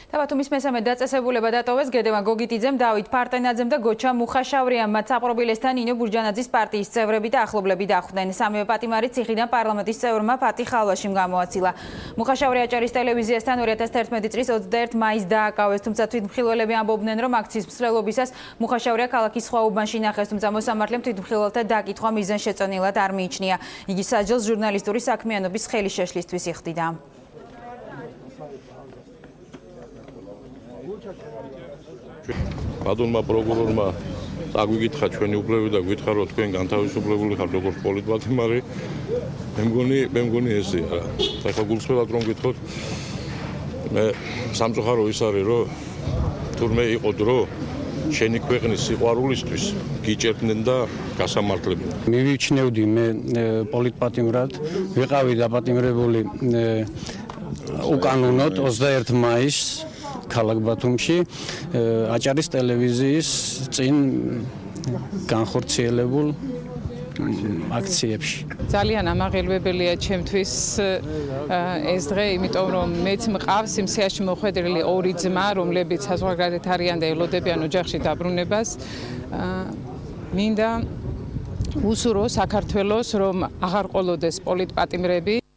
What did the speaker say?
Თაბათუმის მესამე დაწესებულება დატოვეს გედევან გოგიტიძემ, დავით ფარტენაძემ და გოჩა მუხაშავრიამ, მათ საპყრობილესთან ნინო ბურჯანაძის პარტიის წევრები და ახლობლები დახვდნენ. სამივე პატიმარი ციხიდან პარლამენტის წევრმა ფატი ხალვაშიმ გამოაცილა. მუხაშავრი აჭარის ტელევიზიასთან 2011 წლის 21 მაისს დააკავეს, თუმცა თვითმხილველები ამბობდნენ, რომ აქციის მსვლელობისას მუხაშავრია ქალაქის სხვა უბანში ნახეს, თუმცა მოსამართლემ თვითმხილველთა დაკითხვა მიზანშეწონილად არ მიიჩნია. იგი საჯელს ჟურნალისტური საქმიანობის ხელი შეშლისთვის იხდიდა. Ბატონმა პროკურორმა აგვიგითხა ჩვენი უფლებები და გითხრა რომ თქვენ განთავისუფლებული ხართ როგორც პოლიტპატიმარი. მე მგონი ესეა. ახლა გულწრფელად რომ გითხოთ მე სამწუხარო ის არის რომ თურმე იყო დრო შენი ქვეყნის სიყვარულისთვის გიჭერდნენ და გასამართლებდნენ. მივიჩნევდი მე პოლიტპატიმრად, ვიყავი დაპატიმრებული უკანონოდ 21 მაისს ქალაქ ბათუმში აჭარის ტელევიზიის წინ განხორციელებულ აქციებში. ძალიან ამაღელვებელია ჩემთვის ეს დღე, იმიტომ რომ მეც მყავს იმ სიაში მოხვედრილი ორი ძმა, რომლებიც საზღვარგარეთ არიან და ელოდებიან ოჯახში დაბრუნებას. მინდა უსურო საქართველოს, რომ აღარ ყოლოდეს პოლიტპატიმრები.